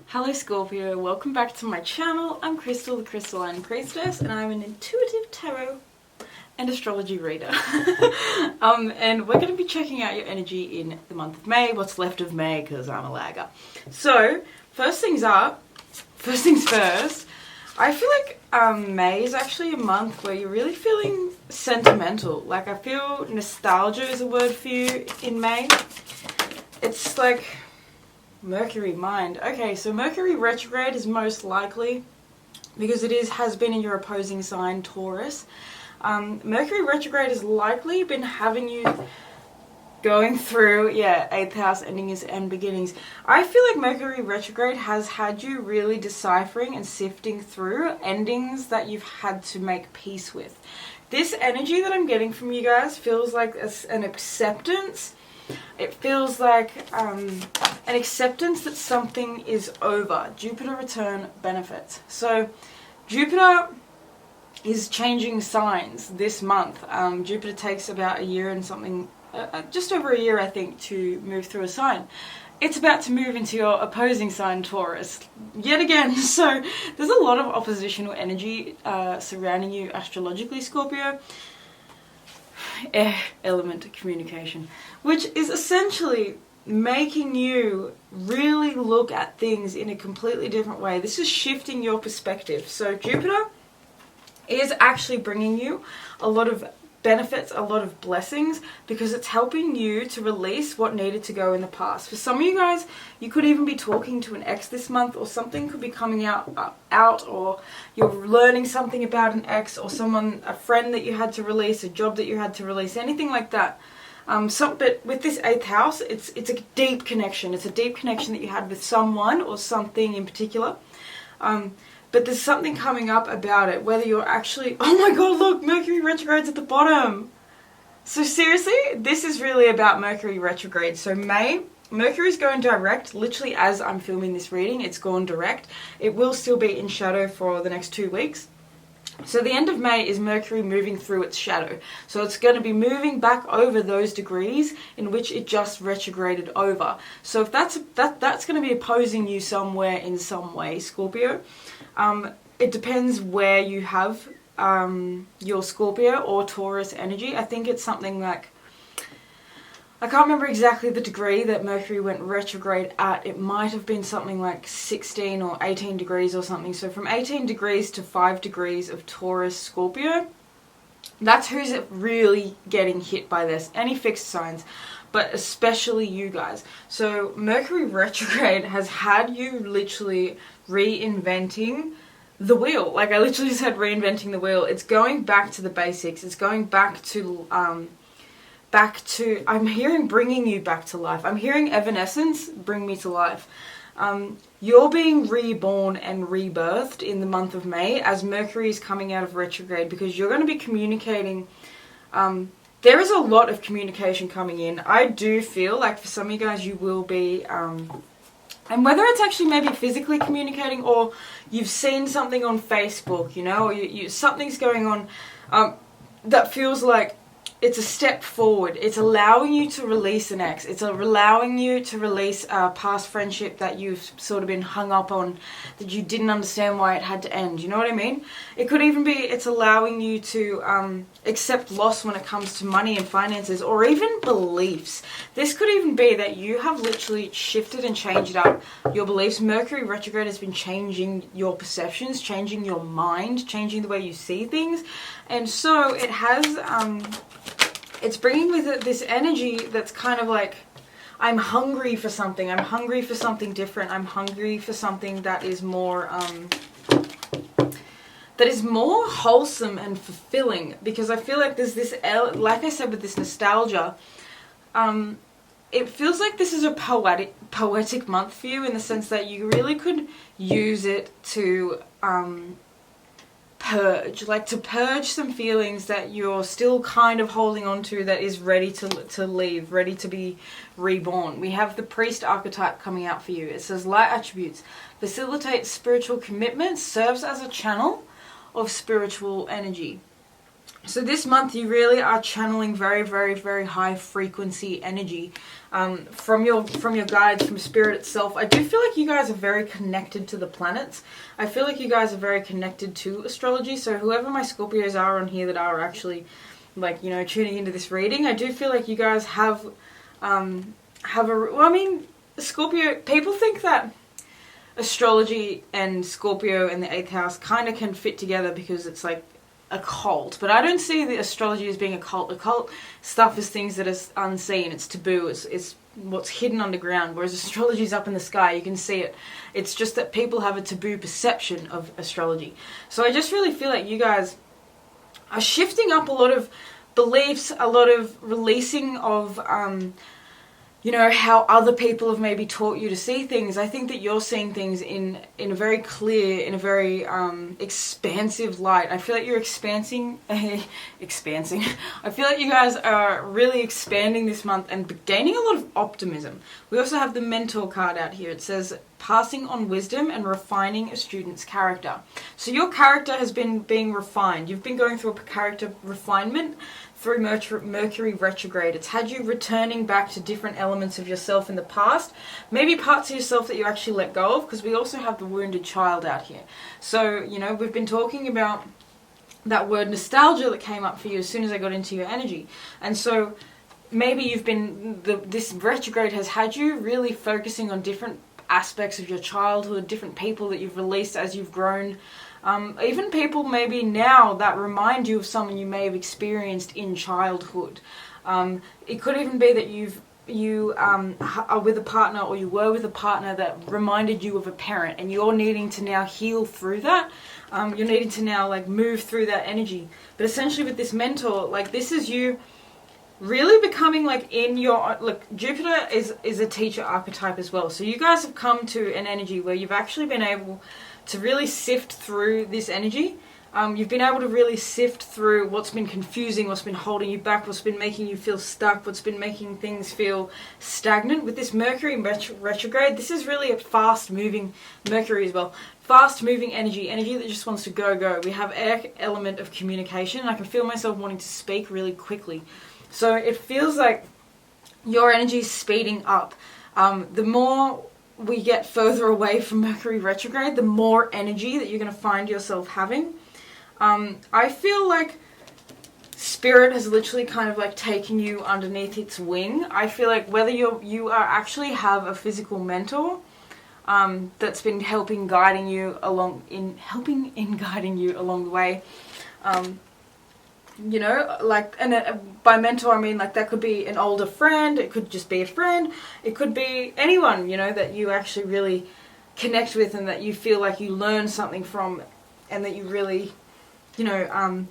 Hello Scorpio, welcome back to my channel. I'm Crystal, the Crystalline Priestess, and I'm an intuitive tarot and astrology reader. And we're going to be checking out your energy in the month of May, what's left of May, because I'm a lagger. So, first things first, I feel like May is actually a month where you're really feeling sentimental. Like, I feel nostalgia is a word for you in May. It's like Mercury mind. Okay, so Mercury retrograde is most likely because has been in your opposing sign Taurus. Mercury retrograde has likely been having you going through 8th house endings and beginnings. I feel like Mercury retrograde has had you really deciphering and sifting through endings that you've had to make peace with. This energy that I'm getting from you guys feels like an acceptance. It feels like an acceptance that something is over. Jupiter return benefits. So Jupiter is changing signs this month. Jupiter takes about a year and something, just over a year I think, to move through a sign. It's about to move into your opposing sign Taurus yet again. So there's a lot of oppositional energy surrounding you astrologically, Scorpio. Element communication, which is essentially making you really look at things in a completely different way. This is shifting your perspective. So Jupiter is actually bringing you a lot of benefits, a lot of blessings, because it's helping you to release what needed to go in the past. For some of you guys, you could even be talking to an ex this month, or something could be coming out, or you're learning something about an ex, or a friend that you had to release, a job that you had to release, anything like that. But with this 8th house, it's a deep connection. It's a deep connection that you had with someone or something in particular. But there's something coming up about it, whether you're actually... Oh my god, look! Mercury retrograde's at the bottom! So seriously, this is really about Mercury retrograde. So Mercury's going direct, literally as I'm filming this reading, it's gone direct. It will still be in shadow for the next 2 weeks. So the end of May is Mercury moving through its shadow. So it's going to be moving back over those degrees in which it just retrograded over. So if that's going to be opposing you somewhere in some way, Scorpio. It depends where you have your Scorpio or Taurus energy. I think it's something like, I can't remember exactly the degree that Mercury went retrograde at. It might have been something like 16 or 18 degrees or something. So from 18 degrees to 5 degrees of Taurus Scorpio, that's who's really getting hit by this. Any fixed signs, but especially you guys. So Mercury retrograde has had you literally reinventing the wheel. Like, I literally said reinventing the wheel. It's going back to the basics. It's going back to I'm hearing bringing you back to life. I'm hearing evanescence, bring me to life. You're being reborn and rebirthed in the month of May as Mercury is coming out of retrograde, because you're going to be communicating. There is a lot of communication coming in. I do feel like for some of you guys you will be, and whether it's actually maybe physically communicating, or you've seen something on Facebook, you know, or something's going on that feels like it's a step forward. It's allowing you to release an ex. It's allowing you to release a past friendship that you've sort of been hung up on, that you didn't understand why it had to end. You know what I mean? It could even be it's allowing you to accept loss when it comes to money and finances, or even beliefs. This could even be that you have literally shifted and changed up your beliefs. Mercury retrograde has been changing your perceptions, changing your mind, changing the way you see things. And so it has... it's bringing with it this energy that's kind of like, I'm hungry for something. I'm hungry for something different. I'm hungry for something that is more wholesome and fulfilling. Because I feel like there's this, like I said, with this nostalgia, it feels like this is a poetic month for you, in the sense that you really could use it to purge some feelings that you're still kind of holding on to, that is ready to leave, ready to be reborn. We have the priest archetype coming out for you. It says light attributes, facilitates spiritual commitment, serves as a channel of spiritual energy. So this month you really are channeling very, very, very high frequency energy from your guides, from spirit itself. I do feel like you guys are very connected to the planets. I feel like you guys are very connected to astrology. So whoever my Scorpios are on here that are actually like, you know, tuning into this reading, I do feel like you guys have well, I mean, Scorpio, people think that astrology and Scorpio and the 8th house kind of can fit together because it's like a cult, but I don't see the astrology as being a cult. A cult stuff is things that is unseen, it's taboo, it's what's hidden underground, whereas astrology is up in the sky, you can see it. It's just that people have a taboo perception of astrology. So I just really feel like you guys are shifting up a lot of beliefs, a lot of releasing of you know, how other people have maybe taught you to see things. I think that you're seeing things in a very clear, in a very expansive light. I feel like you're expansing. I feel like you guys are really expanding this month and gaining a lot of optimism. We also have the mentor card out here. It says, passing on wisdom and refining a student's character. So your character has been being refined. You've been going through a character refinement through Mercury retrograde. It's had you returning back to different elements of yourself in the past, maybe parts of yourself that you actually let go of, because we also have the wounded child out here. So, you know, we've been talking about that word nostalgia that came up for you as soon as I got into your energy. And so maybe you've been, this retrograde has had you really focusing on different aspects of your childhood, different people that you've released as you've grown. Even people maybe now that remind you of someone you may have experienced in childhood. It could even be that you are with a partner, or you were with a partner that reminded you of a parent, and you're needing to now heal through that. You're needing to now like move through that energy. But essentially with this mentor, like this is you really becoming like in your, look, Jupiter is a teacher archetype as well. So you guys have come to an energy where you've actually been able to really sift through this energy. You've been able to really sift through what's been confusing, what's been holding you back, what's been making you feel stuck, what's been making things feel stagnant. With this Mercury retrograde, this is really a fast-moving, Mercury as well, fast-moving energy that just wants to go. We have air element of communication, and I can feel myself wanting to speak really quickly. So it feels like your energy is speeding up. The more we get further away from Mercury retrograde, the more energy that you're going to find yourself having. I feel like Spirit has literally kind of like taken you underneath its wing. I feel like whether you are actually have a physical mentor that's been guiding you along the way. You know, like, and by mentor I mean like that could be an older friend, it could just be a friend, it could be anyone, you know, that you actually really connect with and that you feel like you learn something from, and that you really, you know,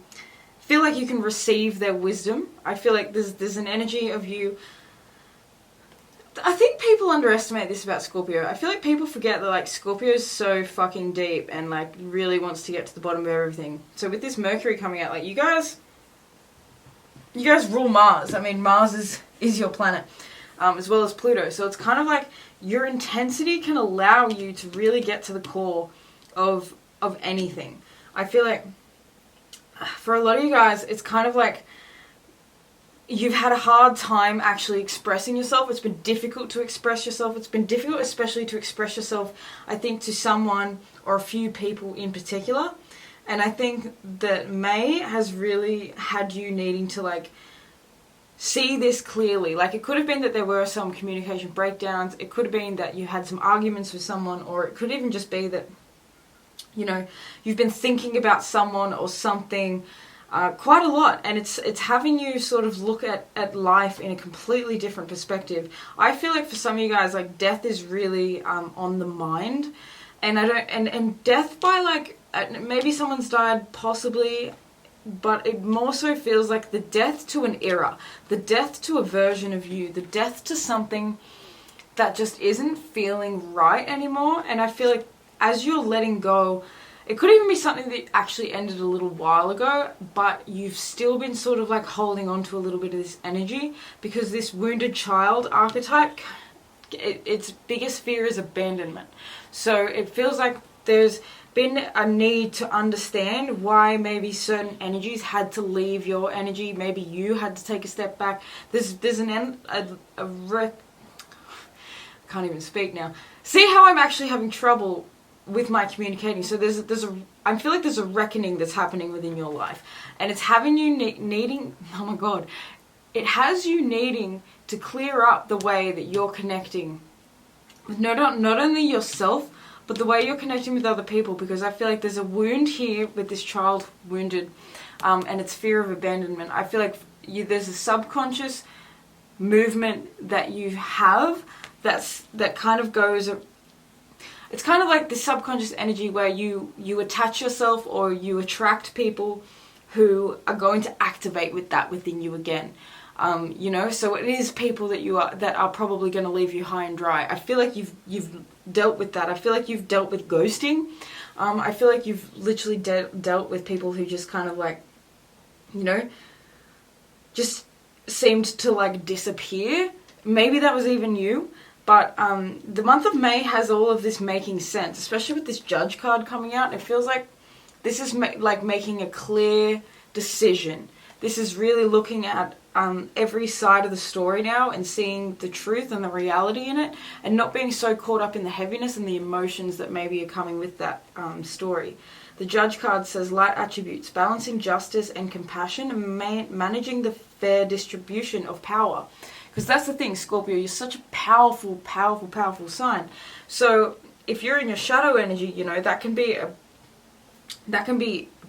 feel like you can receive their wisdom. I feel like there's an energy of you. I think people underestimate this about Scorpio. I feel like people forget that like Scorpio is so fucking deep and like really wants to get to the bottom of everything. So with this Mercury coming out, like you guys rule Mars. I mean, Mars is your planet, as well as Pluto. So it's kind of like your intensity can allow you to really get to the core of anything. I feel like for a lot of you guys, it's kind of like you've had a hard time actually expressing yourself. It's been difficult to express yourself. It's been difficult especially to express yourself, I think, to someone or a few people in particular. And I think that May has really had you needing to like see this clearly. Like it could have been that there were some communication breakdowns. It could have been that you had some arguments with someone, or it could even just be that, you know, you've been thinking about someone or something quite a lot, and it's having you sort of look at life in a completely different perspective. I feel like for some of you guys, like death is really on the mind, and and death by like maybe someone's died, possibly, but it more so feels like the death to an era, the death to a version of you, the death to something that just isn't feeling right anymore. And I feel like as you're letting go, it could even be something that actually ended a little while ago, but you've still been sort of like holding on to a little bit of this energy, because this wounded child archetype, its biggest fear is abandonment. So it feels like there's been a need to understand why maybe certain energies had to leave your energy. Maybe you had to take a step back. There's can't even speak now. See how I'm actually having trouble with my communicating. So I feel like there's a reckoning that's happening within your life, and it's having you needing. Oh my God, it has you needing to clear up the way that you're connecting with not only yourself, but the way you're connecting with other people, because I feel like there's a wound here with this child wounded, and it's fear of abandonment. I feel like there's a subconscious movement that you have that kind of goes. It's kind of like the subconscious energy where you attach yourself or you attract people who are going to activate with that within you again. You know, so it is people that are probably going to leave you high and dry. I feel like you've dealt with that. I feel like you've dealt with ghosting. I feel like you've literally dealt with people who just kind of like, you know, just seemed to like disappear. Maybe that was even you. But the month of May has all of this making sense, especially with this Judge card coming out. It feels like this is like making a clear decision. This is really looking at every side of the story now and seeing the truth and the reality in it, and not being so caught up in the heaviness and the emotions that maybe are coming with that story. The Judge card says light attributes, balancing justice and compassion, and managing the fair distribution of power. Because that's the thing, Scorpio, you're such a powerful, powerful, powerful sign. So if you're in your shadow energy, you know, that can be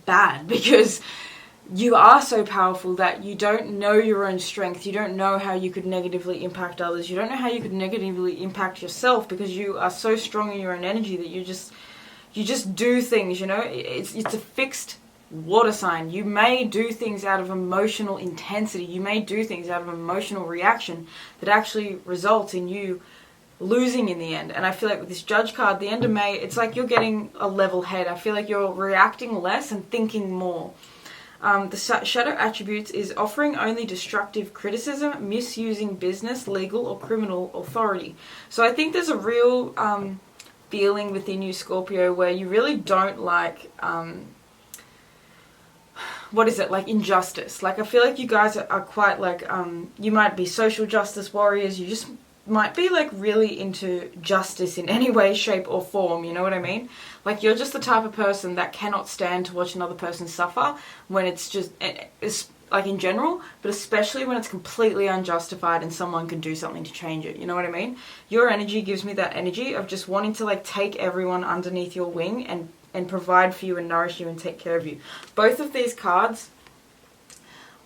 bad, because you are so powerful that you don't know your own strength. You don't know how you could negatively impact others. You don't know how you could negatively impact yourself, because you are so strong in your own energy that you just do things, you know. It's a fixed water sign. You may do things out of emotional intensity. You may do things out of emotional reaction that actually results in you losing in the end. And I feel like with this Judge card, the end of May, it's like you're getting a level head. I feel like you're reacting less and thinking more. The shadow attributes is offering only destructive criticism, misusing business, legal or criminal authority. So I think there's a real feeling within you, Scorpio, where you really don't like like injustice. Like, I feel like you guys are quite like, you might be social justice warriors. You just might be like really into justice in any way, shape or form. You know what I mean? Like, you're just the type of person that cannot stand to watch another person suffer when it's like in general, but especially when it's completely unjustified and someone can do something to change it. You know what I mean? Your energy gives me that energy of just wanting to like take everyone underneath your wing and provide for you and nourish you and take care of you. Both of these cards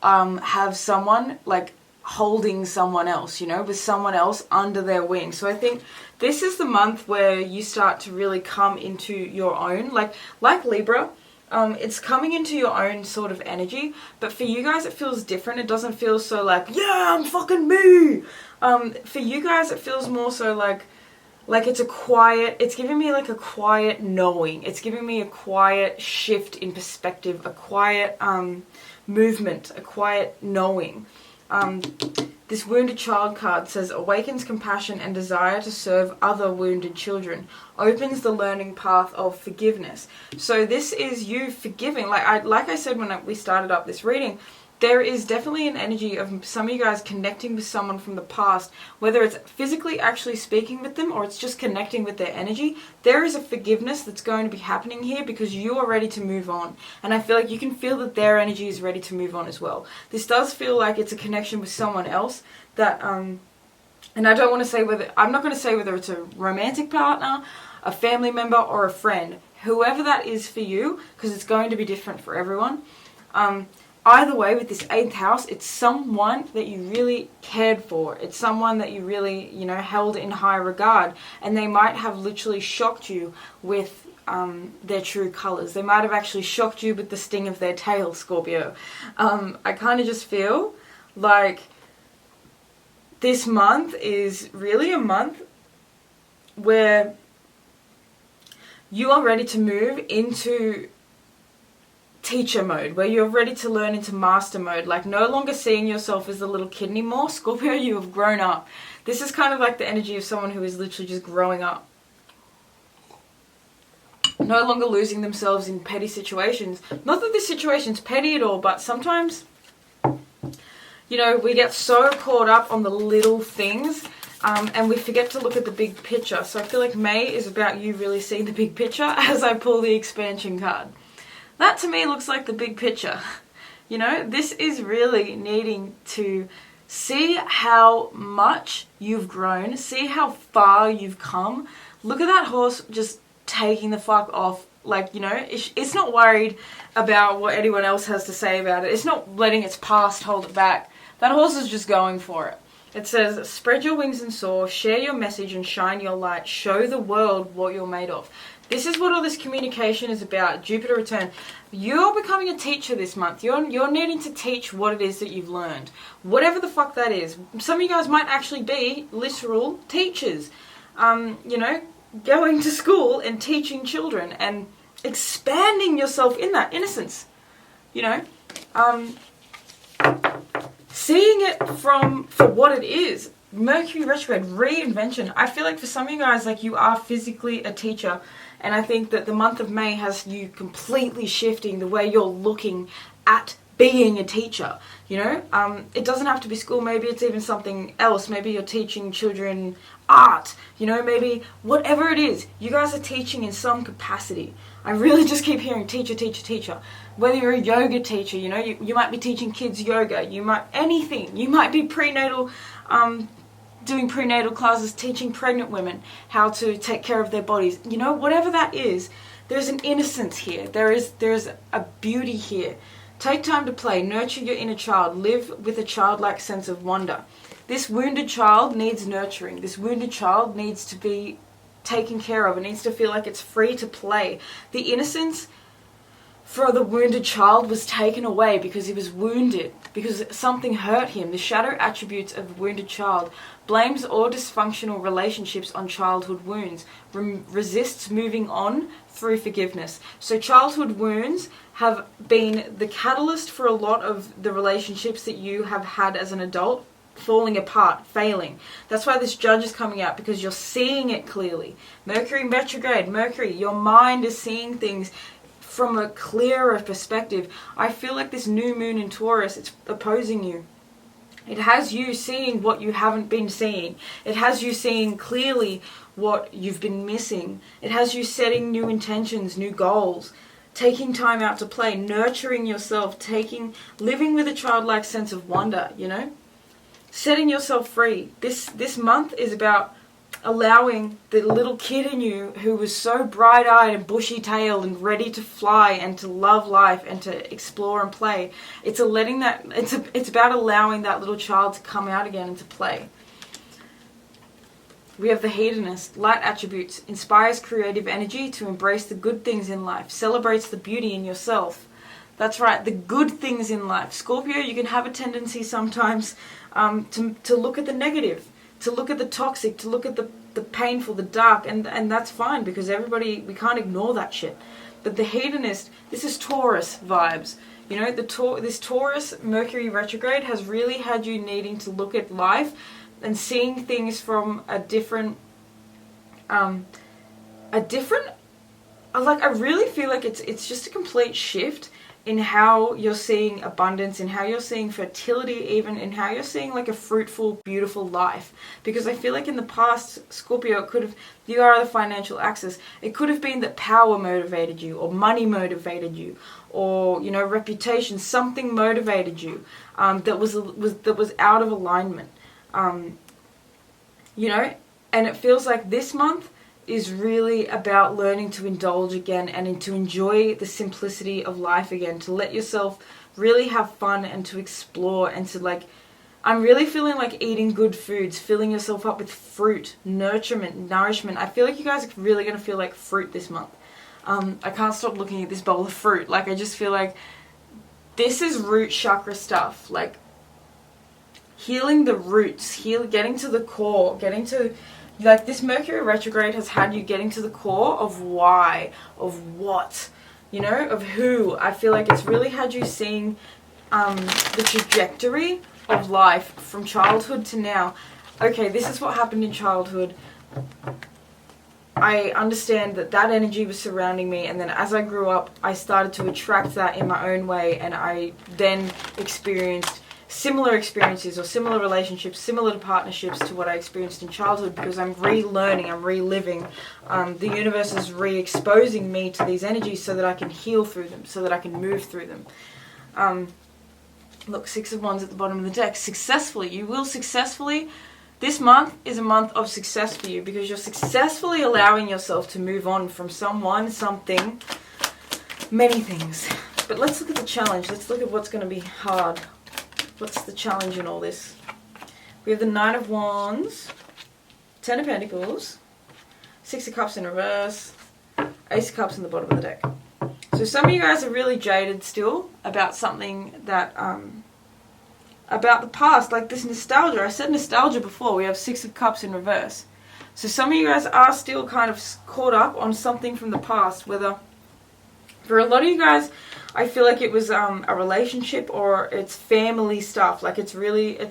have someone like holding someone else, you know, with someone else under their wing. So I think this is the month where you start to really come into your own, like Libra. It's coming into your own sort of energy, but for you guys it feels different. It doesn't feel so like, yeah, I'm fucking me. For you guys it feels more so like it's a quiet, it's giving me like a quiet knowing. It's giving me a quiet shift in perspective, a quiet movement, a quiet knowing. This wounded child card says awakens compassion and desire to serve other wounded children, opens the learning path of forgiveness. So this is you forgiving. Like I said when we started up this reading, there is definitely an energy of some of you guys connecting with someone from the past, whether it's physically actually speaking with them or it's just connecting with their energy. There is a forgiveness that's going to be happening here because you are ready to move on. And I feel like you can feel that their energy is ready to move on as well. This does feel like it's a connection with someone else that, and I don't want to say I'm not going to say whether it's a romantic partner, a family member, or a friend. Whoever that is for you, because it's going to be different for everyone. Either way, with this 8th house, it's someone that you really cared for. It's someone that you really, you know, held in high regard. And they might have literally shocked you with their true colors. They might have actually shocked you with the sting of their tail, Scorpio. I kind of just feel like this month is really a month where you are ready to move into teacher mode, where you're ready to learn into master mode, like no longer seeing yourself as the little kid anymore. Scorpio, you have grown up. This is kind of like the energy of someone who is literally just growing up. no longer losing themselves in petty situations. Not that this situation's petty at all, but sometimes, you know, we get so caught up on the little things, and we forget to look at the big picture. So I feel like May is about you really seeing the big picture as I pull the expansion card. That to me looks like the big picture. You know, this is really needing to see how much you've grown, see how far you've come. Look at that horse just taking the fuck off. Like, you know, it's not worried about what anyone else has to say about it. It's not letting its past hold it back. That horse is just going for it. It says, spread your wings and soar, share your message and shine your light, show the world what you're made of. This is what all this communication is about. Jupiter return. You're becoming a teacher this month. You're needing to teach what it is that you've learned. Whatever the fuck that is. Some of you guys might actually be literal teachers. You know, going to school and teaching children and expanding yourself in that innocence. You know, seeing it for what it is. Mercury retrograde, reinvention. I feel like for some of you guys, like, you are physically a teacher, and I think that the month of May has you completely shifting the way you're looking at being a teacher. You know, it doesn't have to be school. Maybe it's even something else. Maybe you're teaching children art. You know, maybe whatever it is, you guys are teaching in some capacity. I really just keep hearing teacher, teacher, teacher. Whether you're a yoga teacher, you know, you might be teaching kids yoga. You might, anything. You might be prenatal, doing prenatal classes, teaching pregnant women how to take care of their bodies. You know, whatever that is, there's an innocence here. There's a beauty here. Take time to play, nurture your inner child, live with a childlike sense of wonder. This wounded child needs nurturing. This wounded child needs to be taken care of. It needs to feel like it's free to play. The innocence for the wounded child was taken away because he was wounded, because something hurt him. The shadow attributes of a wounded child blames all dysfunctional relationships on childhood wounds, resists moving on through forgiveness. So childhood wounds have been the catalyst for a lot of the relationships that you have had as an adult falling apart, failing. That's why this judge is coming out, because you're seeing it clearly. Mercury retrograde, Mercury, your mind is seeing things from a clearer perspective. I feel like this new moon in Taurus, it's opposing you. It has you seeing what you haven't been seeing. It has you seeing clearly what you've been missing. It has you setting new intentions, new goals, taking time out to play, nurturing yourself, living with a childlike sense of wonder, you know? Setting yourself free. This month is about allowing the little kid in you who was so bright-eyed and bushy-tailed and ready to fly and to love life and to explore and play. It's about allowing that little child to come out again and to play. We have the hedonist, light attributes, inspires creative energy to embrace the good things in life, celebrates the beauty in yourself. That's right, the good things in life. Scorpio, you can have a tendency sometimes to look at the negative, to look at the toxic, to look at the painful, the dark, and that's fine, because we can't ignore that shit. But the hedonist, this is Taurus vibes. You know, this Taurus Mercury retrograde has really had you needing to look at life and seeing things from a different, I really feel like it's just a complete shift in how you're seeing abundance, in how you're seeing fertility, even in how you're seeing like a fruitful, beautiful life. Because I feel like in the past, Scorpio, you are the financial axis. It could have been that power motivated you, or money motivated you, or, you know, reputation, something motivated you that was out of alignment. You know, and it feels like this month is really about learning to indulge again and to enjoy the simplicity of life again, to let yourself really have fun and to explore and to, like, I'm really feeling like eating good foods, filling yourself up with fruit, nourishment. I feel like you guys are really going to feel like fruit this month. I can't stop looking at this bowl of fruit. Like, I just feel like this is root chakra stuff, like healing the roots, getting to the core, like, this Mercury retrograde has had you getting to the core of why, of what, you know, of who. I feel like it's really had you seeing the trajectory of life from childhood to now. Okay, this is what happened in childhood. I understand that that energy was surrounding me, and then as I grew up, I started to attract that in my own way, and I then experienced similar experiences or similar relationships, similar partnerships to what I experienced in childhood, because I'm relearning, I'm reliving. The universe is re-exposing me to these energies so that I can heal through them, so that I can move through them. Look, 6 of Wands at the bottom of the deck. Successfully. You will successfully. This month is a month of success for you, because you're successfully allowing yourself to move on from someone, something, many things. But let's look at the challenge. Let's look at what's going to be hard. What's the challenge in all this? We have the 9 of Wands, 10 of Pentacles, 6 of Cups in reverse, Ace of Cups in the bottom of the deck. So some of you guys are really jaded still about something that, about the past, like this nostalgia. I said nostalgia before. We have 6 of Cups in reverse. So some of you guys are still kind of caught up on something from the past, whether, for a lot of you guys, I feel like it was a relationship, or it's family stuff. Like it's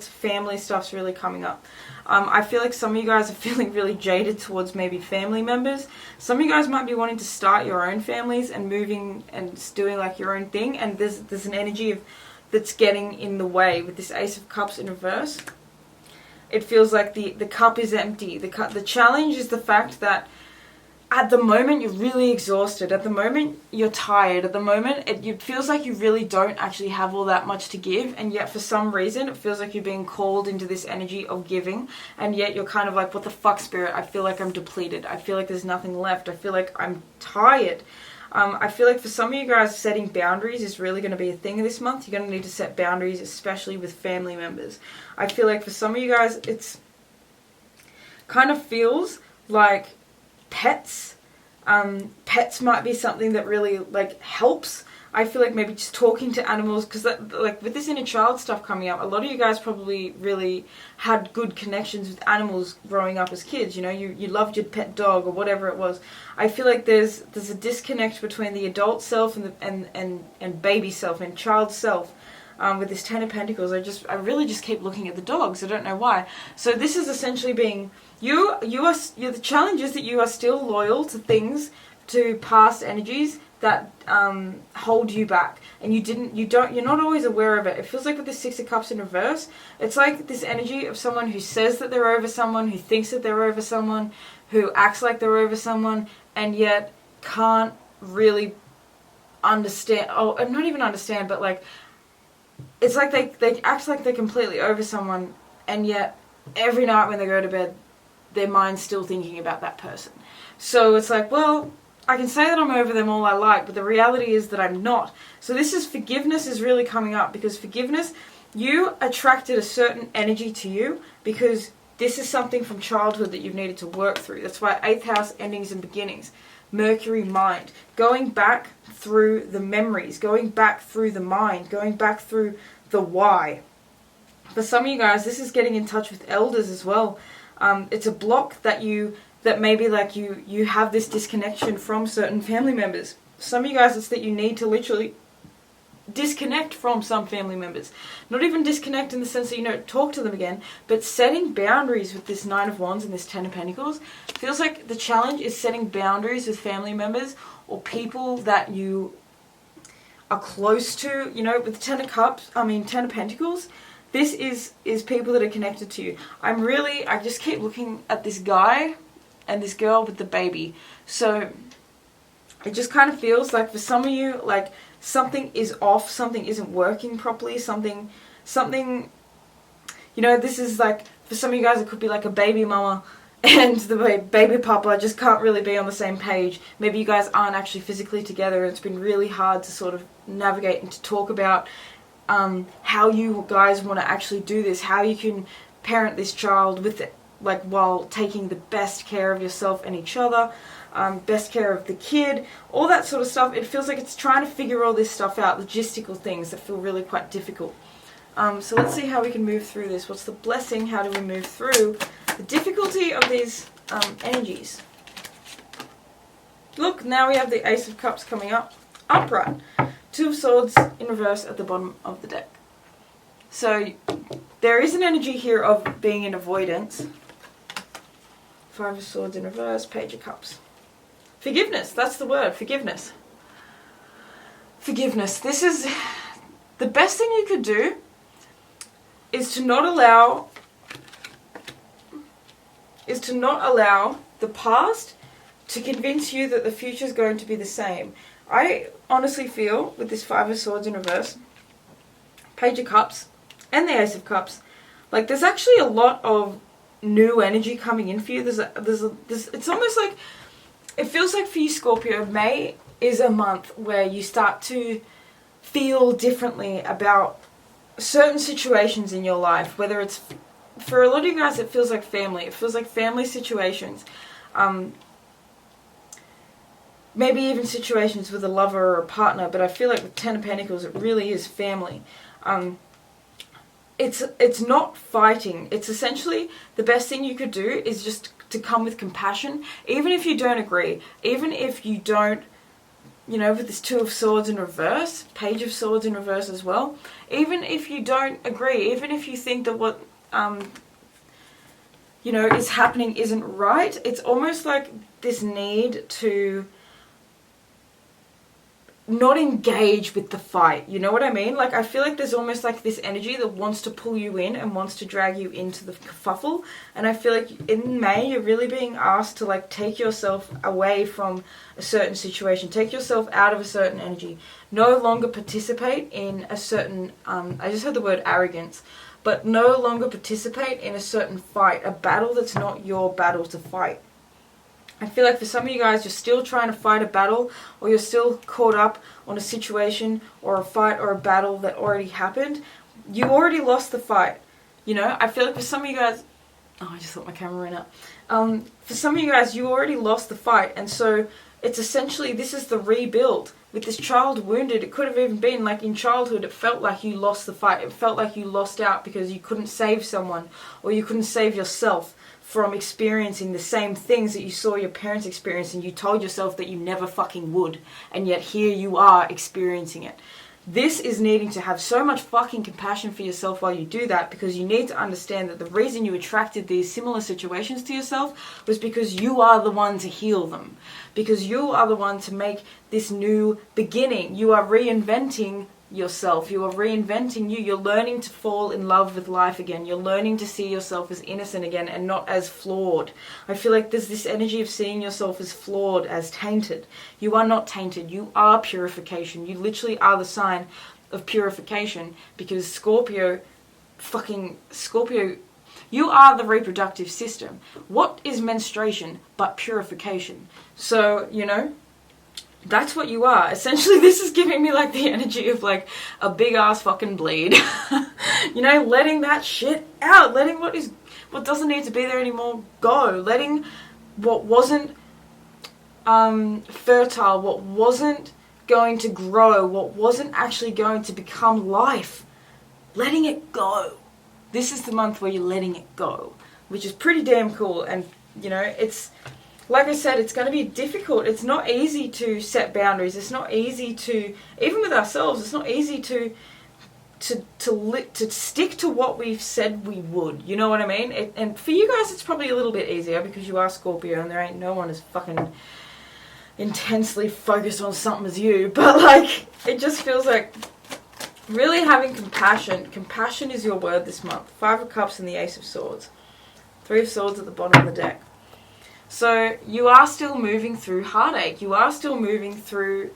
family stuff's really coming up. I feel like some of you guys are feeling really jaded towards maybe family members. Some of you guys might be wanting to start your own families and moving and doing like your own thing. And there's an energy that's getting in the way with this Ace of Cups in reverse. It feels like the cup is empty. The challenge is the fact that at the moment you're really exhausted. At the moment you're tired. At the moment it feels like you really don't actually have all that much to give, and yet for some reason it feels like you're being called into this energy of giving, and yet you're kind of like, what the fuck, Spirit? I feel like I'm depleted. I feel like there's nothing left. I feel like I'm tired. I feel like for some of you guys, setting boundaries is really going to be a thing this month. You're going to need to set boundaries, especially with family members. I feel like for some of you guys, it's kind of feels like pets. Pets might be something that really like helps. I feel like maybe just talking to animals, because like with this inner child stuff coming up, a lot of you guys probably really had good connections with animals growing up as kids. You know, you loved your pet dog or whatever it was. I feel like there's a disconnect between the adult self and baby self and child self. With this 10 of Pentacles, I really just keep looking at the dogs. I don't know why. So this is essentially being the challenge is that you are still loyal to things, to past energies that hold you back, and you're not always aware of it. It feels like with the 6 of Cups in reverse, it's like this energy of someone who says that they're over someone, who thinks that they're over someone, who acts like they're over someone, and yet can't really understand, or not even understand, but like, it's like they act like they're completely over someone, and yet every night when they go to bed, their mind's still thinking about that person. So it's like, well, I can say that I'm over them all I like, but the reality is that I'm not. So this is forgiveness is really coming up, because forgiveness, you attracted a certain energy to you because this is something from childhood that you've needed to work through. That's why 8th house, endings and beginnings. Mercury, mind. Going back through the memories, going back through the mind, going back through the why. For some of you guys, this is getting in touch with elders as well. It's a block that maybe like you have this disconnection from certain family members. Some of you guys, it's that you need to literally disconnect from some family members. Not even disconnect in the sense that you don't talk to them again, but setting boundaries with this 9 of Wands and this 10 of Pentacles. Feels like the challenge is setting boundaries with family members or people that you are close to. You know, with 10 of Pentacles, this is people that are connected to you. I just keep looking at this guy and this girl with the baby. So it just kind of feels like for some of you, like something is off, something isn't working properly, something, you know, this is like, for some of you guys, it could be like a baby mama and the baby papa just can't really be on the same page. Maybe you guys aren't actually physically together. It's been really hard to sort of navigate and to talk about how you guys want to actually do this, how you can parent this child with it, like while taking the best care of yourself and each other, best care of the kid, all that sort of stuff. It feels like it's trying to figure all this stuff out, logistical things that feel really quite difficult. So let's see how we can move through this. What's the blessing? How do we move through the difficulty of these energies? Look, now we have the Ace of Cups coming up, upright. 2 of Swords in reverse at the bottom of the deck. So there is an energy here of being in avoidance Five of Swords in reverse, Page of Cups. Forgiveness, that's the word, forgiveness. Forgiveness. This is the best thing you could do, is to not allow the past to convince you that the future is going to be the same. I honestly feel with this Five of Swords in reverse, Page of Cups, and the Ace of Cups, like there's actually a lot of new energy coming in for you. It's almost like, it feels like for you Scorpio, May is a month where you start to feel differently about certain situations in your life, whether it's, for a lot of you guys it feels like family. It feels like family situations. Maybe even situations with a lover or a partner, but I feel like with Ten of Pentacles it really is family. It's not fighting. It's essentially, the best thing you could do is just to come with compassion, even if you don't agree, even if you don't, you know, with this Two of Swords in reverse, Page of Swords in reverse as well, even if you don't agree, even if you think that what you know, is happening isn't right, it's almost like this need to not engage with the fight. You know what I mean? Like, I feel like there's almost like this energy that wants to pull you in and wants to drag you into the kerfuffle. And I feel like in May, you're really being asked to like take yourself away from a certain situation, take yourself out of a certain energy, no longer participate in a certain, I just heard the word arrogance, but no longer participate in a certain fight, a battle that's not your battle to fight. I feel like for some of you guys, you're still trying to fight a battle, or you're still caught up on a situation or a fight or a battle that already happened. You already lost the fight. You know, I feel like for some of you guys, oh, I just thought my camera ran out. For some of you guys, you already lost the fight, and so it's essentially, this is the rebuild. With this child wounded, it could have even been like in childhood, it felt like you lost the fight. It felt like you lost out because you couldn't save someone, or you couldn't save yourself from experiencing the same things that you saw your parents experience, and you told yourself that you never fucking would, and yet here you are experiencing it. This is needing to have so much fucking compassion for yourself while you do that, because you need to understand that the reason you attracted these similar situations to yourself was because you are the one to heal them, because you are the one to make this new beginning. You are reinventing yourself. You are reinventing you. You're learning to fall in love with life again. You're learning to see yourself as innocent again and not as flawed. I feel like there's this energy of seeing yourself as flawed, as tainted. You are not tainted. You are purification. You literally are the sign of purification, because Scorpio, you are the reproductive system. What is menstruation but purification? So, you know, that's what you are. Essentially, this is giving me like the energy of like a big ass fucking bleed. You know, letting that shit out. Letting what doesn't need to be there anymore go. Letting what wasn't fertile, what wasn't going to grow, what wasn't actually going to become life. Letting it go. This is the month where you're letting it go, which is pretty damn cool. And, you know, it's, like I said, it's going to be difficult. It's not easy to set boundaries. It's not easy to, even with ourselves, it's not easy to stick to what we've said we would. You know what I mean? And for you guys, it's probably a little bit easier because you are Scorpio and there ain't no one as fucking intensely focused on something as you. But like, it just feels like really having compassion. Compassion is your word this month. Five of Cups and the Ace of Swords. Three of Swords at the bottom of the deck. So you are still moving through heartache. You are still moving through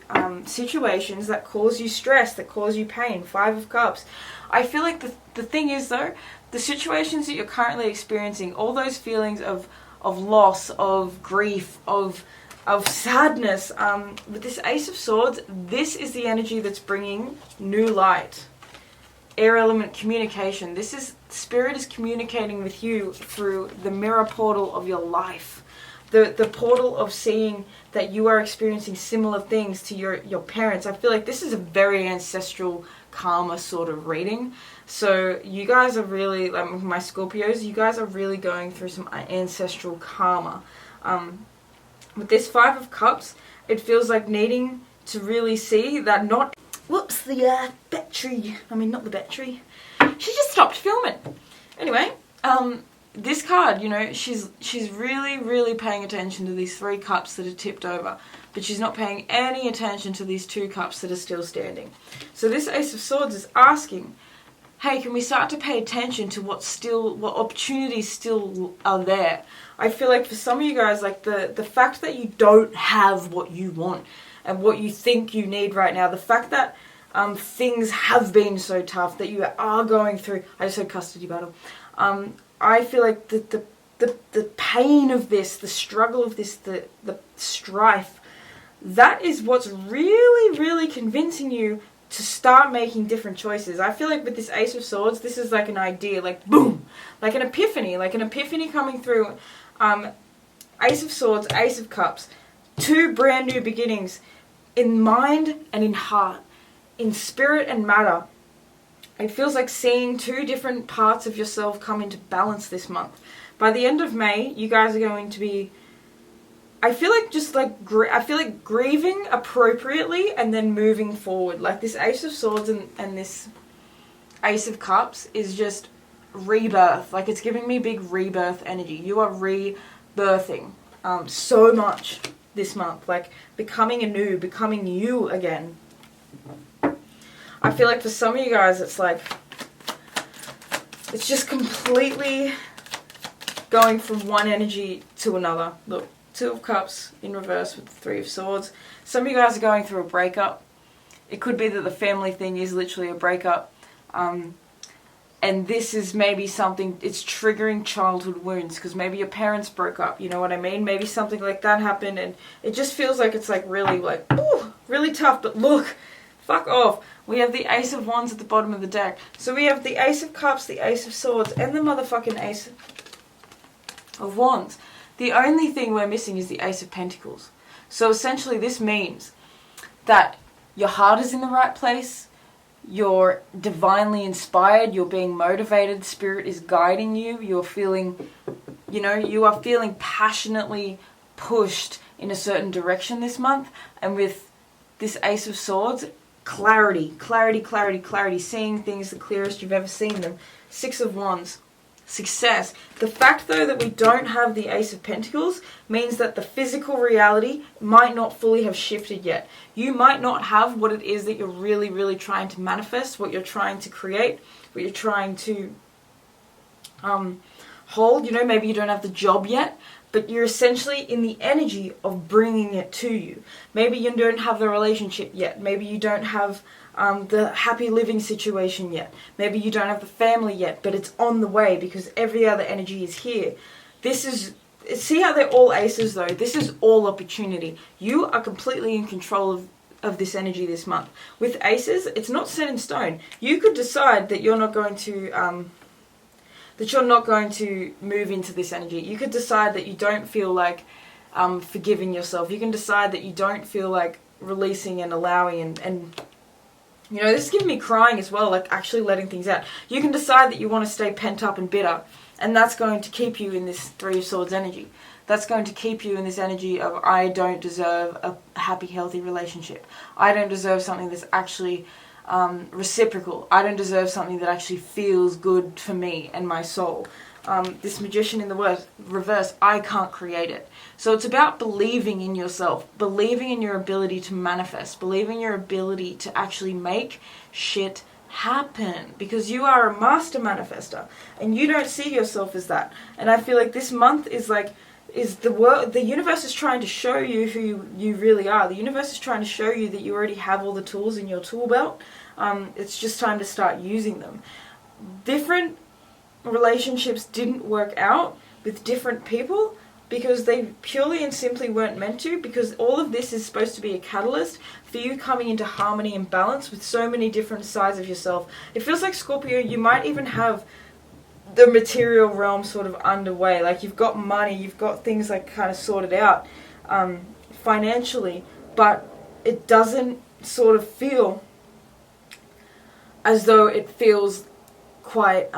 situations that cause you stress, that cause you pain. Five of Cups. I feel like the thing is though, the situations that you're currently experiencing, all those feelings of loss, of grief, of sadness, with this Ace of Swords, this is the energy that's bringing new light. Air element communication. This is, Spirit is communicating with you through the mirror portal of your life. The portal of seeing that you are experiencing similar things to your parents. I feel like this is a very ancestral karma sort of reading. So you guys are really, like my Scorpios, you guys are really going through some ancestral karma. With this Five of Cups, it feels like needing to really see that not... Whoops, the battery. I mean, not the battery. She just stopped filming. Anyway, this card, you know, she's really, really paying attention to these 3 cups that are tipped over, but she's not paying any attention to these 2 cups that are still standing. So this Ace of Swords is asking, hey, can we start to pay attention to what opportunities still are there? I feel like for some of you guys, like the fact that you don't have what you want and what you think you need right now, the fact that things have been so tough, that you are going through, I just said custody battle, I feel like the pain of this, the struggle of this, the strife, that is what's really, really convincing you to start making different choices. I feel like with this Ace of Swords, this is like an idea, like boom, like an epiphany coming through. Ace of Swords, Ace of Cups, 2 brand new beginnings in mind and in heart, in spirit and matter. It feels like seeing 2 different parts of yourself come into balance this month. By the end of May, you guys are going to be, I feel like grieving appropriately and then moving forward. Like this Ace of Swords and this Ace of Cups is just rebirth. Like it's giving me big rebirth energy. You are rebirthing so much this month. Like becoming anew, becoming you again. I feel like for some of you guys, it's like, it's just completely going from one energy to another. Look, 2 of Cups in reverse with the 3 of Swords. Some of you guys are going through a breakup. It could be that the family thing is literally a breakup. And this is maybe something, it's triggering childhood wounds because maybe your parents broke up, you know what I mean? Maybe something like that happened and it just feels like it's like really like, ooh, really tough. But look, fuck off. We have the Ace of Wands at the bottom of the deck. So we have the Ace of Cups, the Ace of Swords, and the motherfucking Ace of Wands. The only thing we're missing is the Ace of Pentacles. So essentially this means that your heart is in the right place, you're divinely inspired, you're being motivated, spirit is guiding you, you're feeling, you know, you are feeling passionately pushed in a certain direction this month. And with this Ace of Swords, clarity, seeing things the clearest you've ever seen them. 6 of Wands, success. The fact though that we don't have the Ace of Pentacles means that the physical reality might not fully have shifted yet. You might not have what it is that you're really, really trying to manifest, what you're trying to create, what you're trying to hold. You know, maybe you don't have the job yet, but you're essentially in the energy of bringing it to you. Maybe you don't have the relationship yet. Maybe you don't have the happy living situation yet. Maybe you don't have the family yet, but it's on the way because every other energy is here. This is, see how they're all aces though? This is all opportunity. You are completely in control of this energy this month. With aces, it's not set in stone. You could decide that you're not going to move into this energy. You could decide that you don't feel like forgiving yourself. You can decide that you don't feel like releasing and allowing and you know, this is giving me crying as well, like actually letting things out. You can decide that you want to stay pent up and bitter, and that's going to keep you in this 3 of Swords energy. That's going to keep you in this energy of I don't deserve a happy, healthy relationship. I don't deserve something that's actually reciprocal. I don't deserve something that actually feels good for me and my soul. This Magician in the reverse, I can't create it. So it's about believing in yourself, believing in your ability to manifest, believing in your ability to actually make shit happen, because you are a master manifester and you don't see yourself as that. And I feel like this month is the universe is trying to show you who you really are. The universe is trying to show you that you already have all the tools in your tool belt. It's just time to start using them. Different relationships didn't work out with different people because they purely and simply weren't meant to, because all of this is supposed to be a catalyst for you coming into harmony and balance with so many different sides of yourself. It feels like, Scorpio, you might even have the material realm sort of underway. Like you've got money, you've got things like kind of sorted out financially, but it doesn't sort of feel as though it feels quite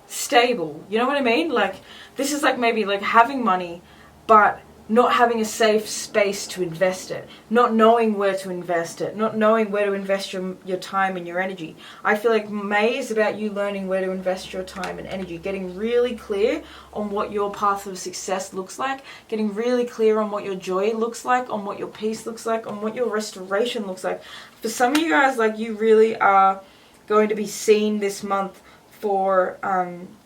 stable. You know what I mean? Like this is like maybe like having money but not having a safe space to invest it, not knowing where to invest it, not knowing where to invest your time and your energy. I feel like May is about you learning where to invest your time and energy, getting really clear on what your path of success looks like, getting really clear on what your joy looks like, on what your peace looks like, on what your restoration looks like. For some of you guys, like, you really are going to be seen this month for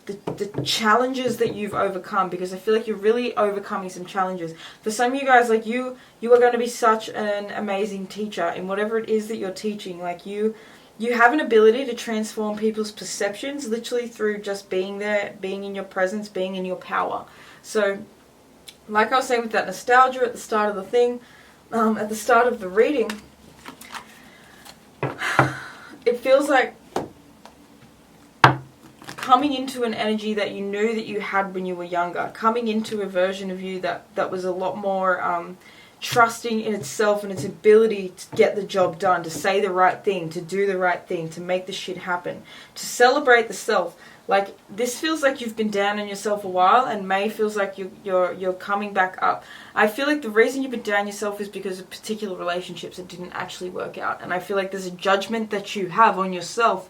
the challenges that you've overcome, because I feel like you're really overcoming some challenges. For some of you guys, like, you are going to be such an amazing teacher in whatever it is that you're teaching. Like, you have an ability to transform people's perceptions literally through just being there, being in your presence, being in your power. So, like I was saying with that nostalgia at the start of the thing, at the start of the reading, it feels like coming into an energy that you knew that you had when you were younger, coming into a version of you that was a lot more trusting in itself and its ability to get the job done, to say the right thing, to do the right thing, to make the shit happen, to celebrate the self. Like, this feels like you've been down on yourself a while, and May feels like you're coming back up. I feel like the reason you've been down yourself is because of particular relationships that didn't actually work out, and I feel like there's a judgment that you have on yourself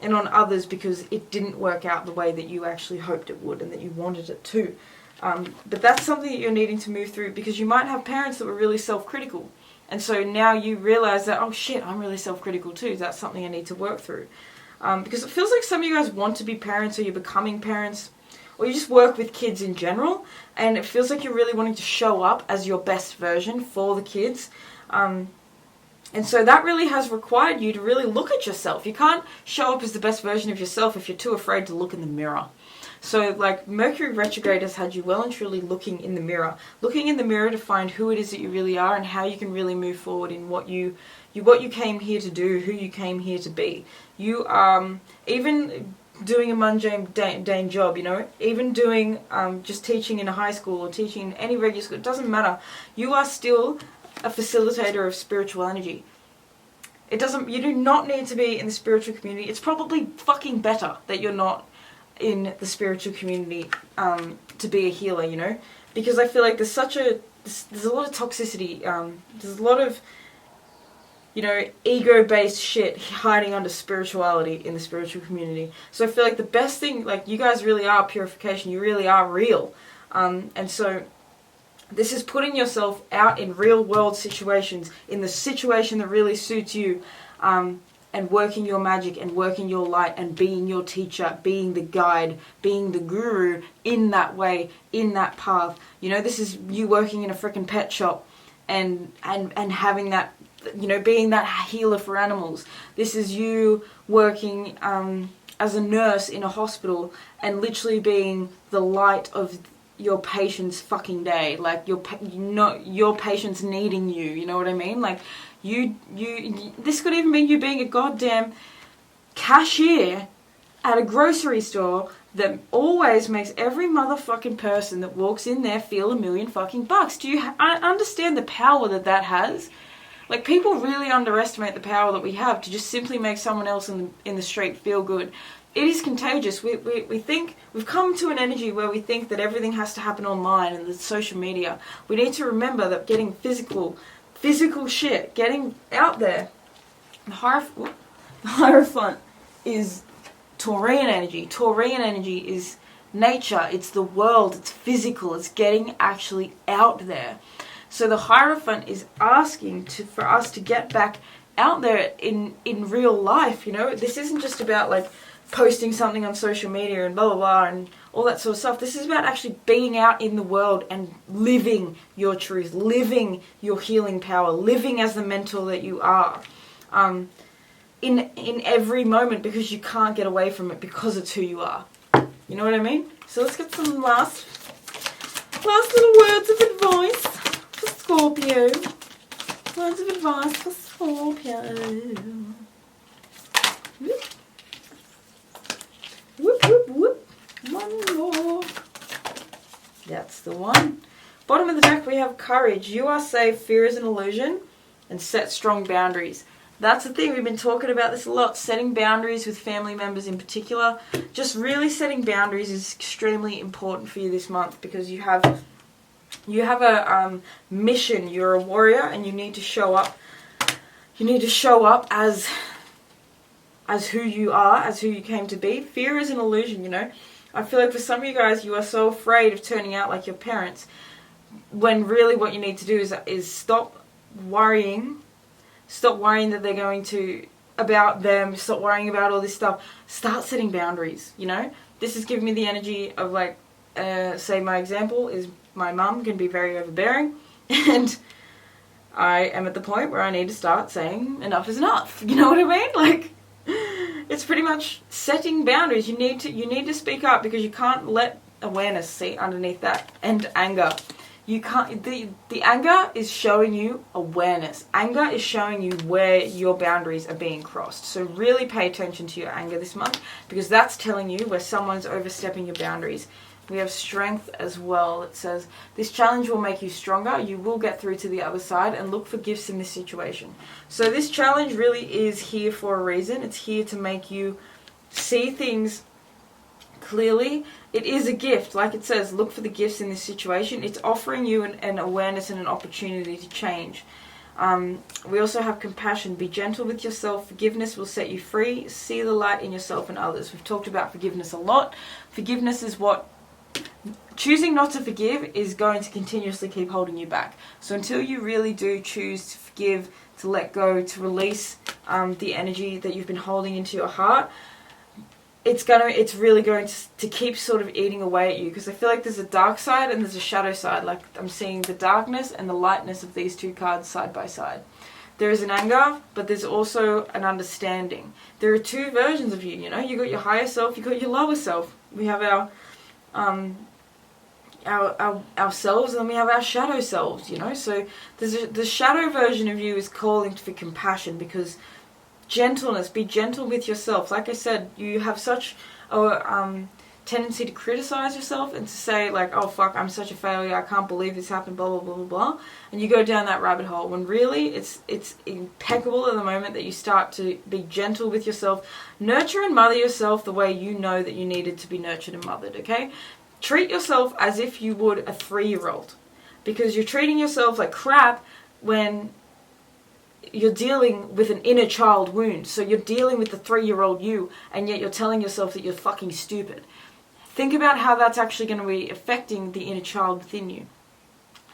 and on others because it didn't work out the way that you actually hoped it would and that you wanted it to. But that's something that you're needing to move through, because you might have parents that were really self-critical. And so now you realize that, oh shit, I'm really self-critical too. That's something I need to work through. Because it feels like some of you guys want to be parents, or you're becoming parents, or you just work with kids in general. And it feels like you're really wanting to show up as your best version for the kids. And so that really has required you to really look at yourself. You can't show up as the best version of yourself if you're too afraid to look in the mirror. So, like, Mercury retrograde has had you well and truly looking in the mirror. Looking in the mirror to find who it is that you really are and how you can really move forward in what you came here to do, who you came here to be. You even doing a mundane job, you know, even doing just teaching in a high school or teaching in any regular school, it doesn't matter. You are still a facilitator of spiritual energy. You do not need to be in the spiritual community. It's probably fucking better that you're not in the spiritual community to be a healer, you know, because I feel like there's a lot of toxicity, there's a lot of, you know, ego-based shit hiding under spirituality in the spiritual community. So I feel like the best thing, like, you guys really are purification, you really are real, and so this is putting yourself out in real world situations, in the situation that really suits you, and working your magic and working your light and being your teacher, being the guide, being the guru in that way, in that path. You know, this is you working in a freaking pet shop and having that, you know, being that healer for animals. This is you working as a nurse in a hospital and literally being the light of your patient's fucking day, like your patient's needing you, you know what I mean? Like you this could even be you being a goddamn cashier at a grocery store that always makes every motherfucking person that walks in there feel $1 million fucking bucks. Do you understand the power that has? Like, people really underestimate the power that we have to just simply make someone else in the street feel good. It is contagious. We think we've come to an energy where we think that everything has to happen online and the social media. We need to remember that getting physical shit, getting out there. The Hierophant is Taurian energy. Taurian energy is nature. It's the world. It's physical. It's getting actually out there. So the Hierophant is asking for us to get back out there in real life. You know, this isn't just about like posting something on social media and blah blah blah and all that sort of stuff. This is about actually being out in the world and living your truth, living your healing power, living as the mentor that you are, in every moment, because you can't get away from it because it's who you are. You know what I mean? So let's get some last little words of advice for Scorpio. Words of advice for Scorpio. Whoop, whoop, whoop. One more. That's the one. Bottom of the deck we have courage. You are safe. Fear is an illusion. And set strong boundaries. That's the thing. We've been talking about this a lot. Setting boundaries with family members in particular. Just really setting boundaries is extremely important for you this month, because you have You have a mission. You're a warrior, and you need to show up. You need to show up as who you are, as who you came to be. Fear is an illusion, you know. I feel like for some of you guys, you are so afraid of turning out like your parents, when really what you need to do is stop worrying. Stop worrying that they're going to, about them. Stop worrying about all this stuff. Start setting boundaries, you know. This is giving me the energy of like, say my example is my mum can be very overbearing, and I am at the point where I need to start saying enough is enough. You know what I mean? Like, it's pretty much setting boundaries. You need to speak up, because you can't let awareness see underneath that, and anger. You can't. The anger is showing you awareness. Anger is showing you where your boundaries are being crossed. So really pay attention to your anger this month, because that's telling you where someone's overstepping your boundaries. We have strength as well. It says, this challenge will make you stronger. You will get through to the other side, and look for gifts in this situation. So this challenge really is here for a reason. It's here to make you see things clearly. It is a gift. Like it says, look for the gifts in this situation. It's offering you an awareness and an opportunity to change. We also have compassion. Be gentle with yourself. Forgiveness will set you free. See the light in yourself and others. We've talked about forgiveness a lot. Forgiveness is what... Choosing not to forgive is going to continuously keep holding you back. So until you really do choose to forgive, to let go, to release the energy that you've been holding into your heart, it's really going to keep sort of eating away at you. Because I feel like there's a dark side and there's a shadow side. Like I'm seeing the darkness and the lightness of these two cards side by side. There is an anger, but there's also an understanding. There are two versions of you, you know. You got your higher self, you got your lower self. We have ourselves, and then we have our shadow selves, you know. So the shadow version of you is calling for compassion, because gentleness, be gentle with yourself. Like I said, you have such a tendency to criticize yourself and to say like, oh fuck, I'm such a failure, I can't believe this happened, blah blah blah blah blah, and you go down that rabbit hole, when really it's impeccable at the moment that you start to be gentle with yourself. Nurture and mother yourself the way you know that you needed to be nurtured and mothered, okay? Treat yourself as if you would a 3-year-old, because you're treating yourself like crap when you're dealing with an inner child wound. So you're dealing with the 3-year-old you, and yet you're telling yourself that you're fucking stupid. Think about how that's actually going to be affecting the inner child within you.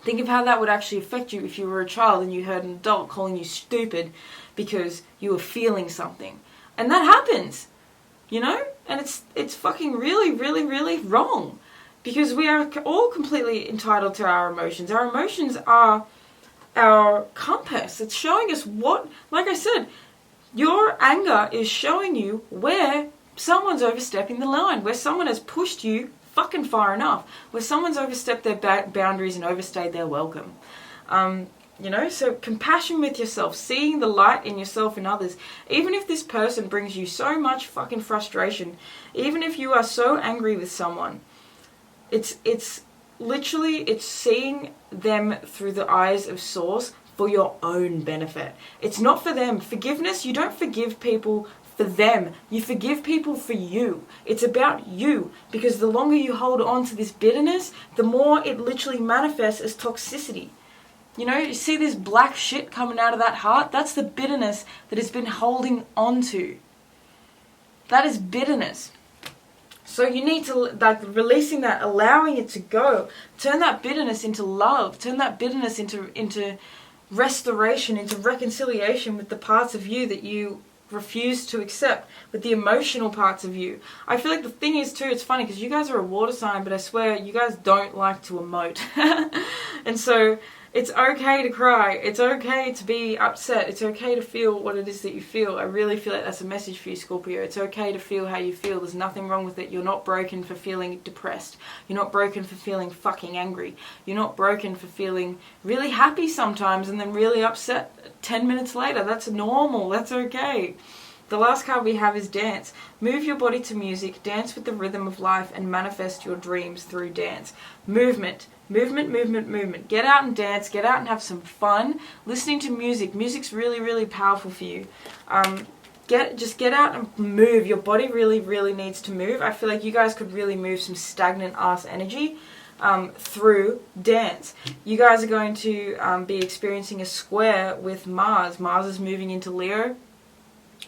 Think of how that would actually affect you if you were a child and you heard an adult calling you stupid because you were feeling something. And that happens, you know? And it's fucking really, really, really wrong. Because we are all completely entitled to our emotions. Our emotions are our compass. It's showing us what, like I said, your anger is showing you where someone's overstepping the line, where someone has pushed you fucking far enough, where someone's overstepped their boundaries and overstayed their welcome. You know, so compassion with yourself, seeing the light in yourself and others. Even if this person brings you so much fucking frustration, even if you are so angry with someone, it's literally, it's seeing them through the eyes of Source for your own benefit. It's not for them. Forgiveness, you don't forgive people for them. You forgive people for you. It's about you. Because the longer you hold on to this bitterness, the more it literally manifests as toxicity. You know, you see this black shit coming out of that heart? That's the bitterness that it's been holding on to. That is bitterness. So you need to, like, releasing that, allowing it to go. Turn that bitterness into love. Turn that bitterness into restoration, into reconciliation with the parts of you that you refuse to accept, with the emotional parts of you. I feel like the thing is too, it's funny because you guys are a water sign, but I swear you guys don't like to emote. And so it's okay to cry. It's okay to be upset. It's okay to feel what it is that you feel. I really feel like that's a message for you, Scorpio. It's okay to feel how you feel. There's nothing wrong with it. You're not broken for feeling depressed. You're not broken for feeling fucking angry. You're not broken for feeling really happy sometimes and then really upset 10 minutes later. That's normal. That's okay. The last card we have is dance. Move your body to music, dance with the rhythm of life, and manifest your dreams through dance. Movement. Movement, movement, movement. Get out and dance. Get out and have some fun. Listening to music. Music's really, really powerful for you. Just get out and move. Your body really, really needs to move. I feel like you guys could really move some stagnant ass energy. through dance. You guys are going to be experiencing a square with Mars. Mars is moving into Leo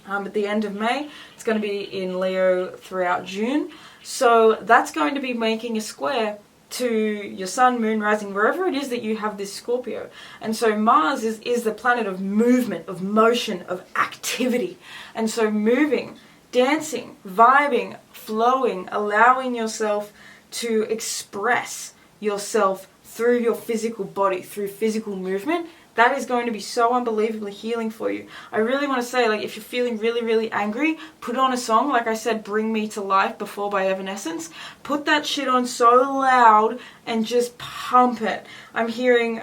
at the end of May. It's going to be in Leo throughout June. So that's going to be making a square to your sun, moon, rising, wherever it is that you have this Scorpio. And so Mars is the planet of movement, of motion, of activity. And so moving, dancing, vibing, flowing, allowing yourself to express yourself through your physical body, through physical movement, that is going to be so unbelievably healing for you. I really want to say, like, if you're feeling really, really angry, put on a song. Like I said, Bring Me to Life before by Evanescence. Put that shit on so loud and just pump it. I'm hearing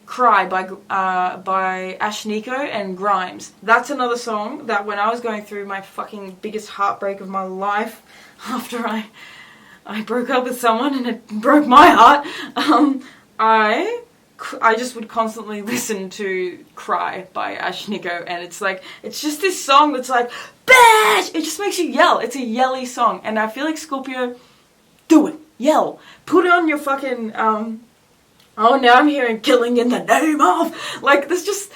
Cry by Ashnikko and Grimes. That's another song that when I was going through my fucking biggest heartbreak of my life after I broke up with someone and it broke my heart, I just would constantly listen to Cry by Ashnikko, and it's just this song that's like, bash! It just makes you yell. It's a yelly song, and I feel like Scorpio, do it. Yell. Put on your fucking, oh, now I'm hearing Killing in the Name of, like, there's just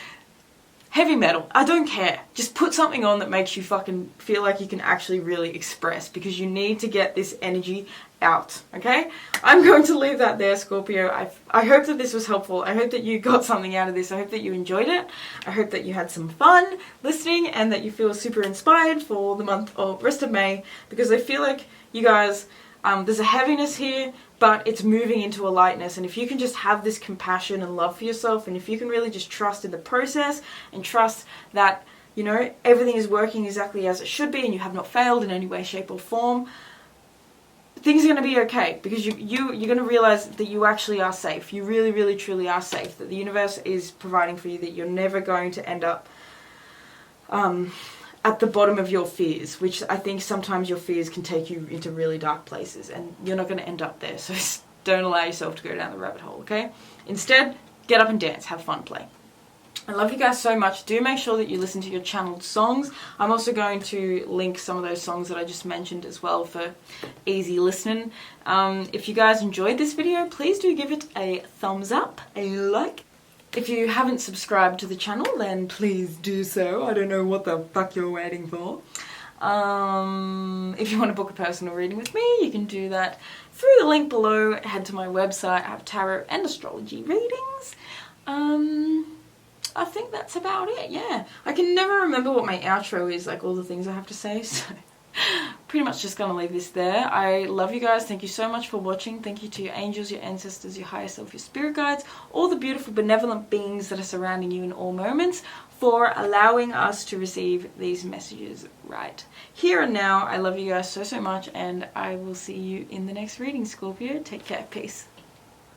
heavy metal. I don't care. Just put something on that makes you fucking feel like you can actually really express, because you need to get this energy out, okay? I'm going to leave that there, Scorpio. I hope that this was helpful. I hope that you got something out of this. I hope that you enjoyed it. I hope that you had some fun listening and that you feel super inspired for the month or rest of May, because I feel like you guys, there's a heaviness here, but it's moving into a lightness. And if you can just have this compassion and love for yourself, and if you can really just trust in the process and trust that, you know, everything is working exactly as it should be and you have not failed in any way, shape or form, things are going to be okay, because you're going to realize that you actually are safe. You really, really, truly are safe. That the universe is providing for you, that you're never going to end up at the bottom of your fears, which I think sometimes your fears can take you into really dark places, and you're not going to end up there. So don't allow yourself to go down the rabbit hole, okay? Instead, get up and dance, have fun, play. I love you guys so much. Do make sure that you listen to your channeled songs. I'm also going to link some of those songs that I just mentioned as well for easy listening. If you guys enjoyed this video, please do give it a thumbs up, a like. If you haven't subscribed to the channel, then please do so. I don't know what the fuck you're waiting for. If you want to book a personal reading with me, you can do that through the link below. Head to my website. I have tarot and astrology readings. I think that's about it, yeah. I can never remember what my outro is, like all the things I have to say, so pretty much just gonna leave this there. I love you guys. Thank you so much for watching. Thank you to your angels, your ancestors, your higher self, your spirit guides, all the beautiful benevolent beings that are surrounding you in all moments, for allowing us to receive these messages right here and now. I love you guys so, so much, and I will see you in the next reading, Scorpio. Take care. Peace.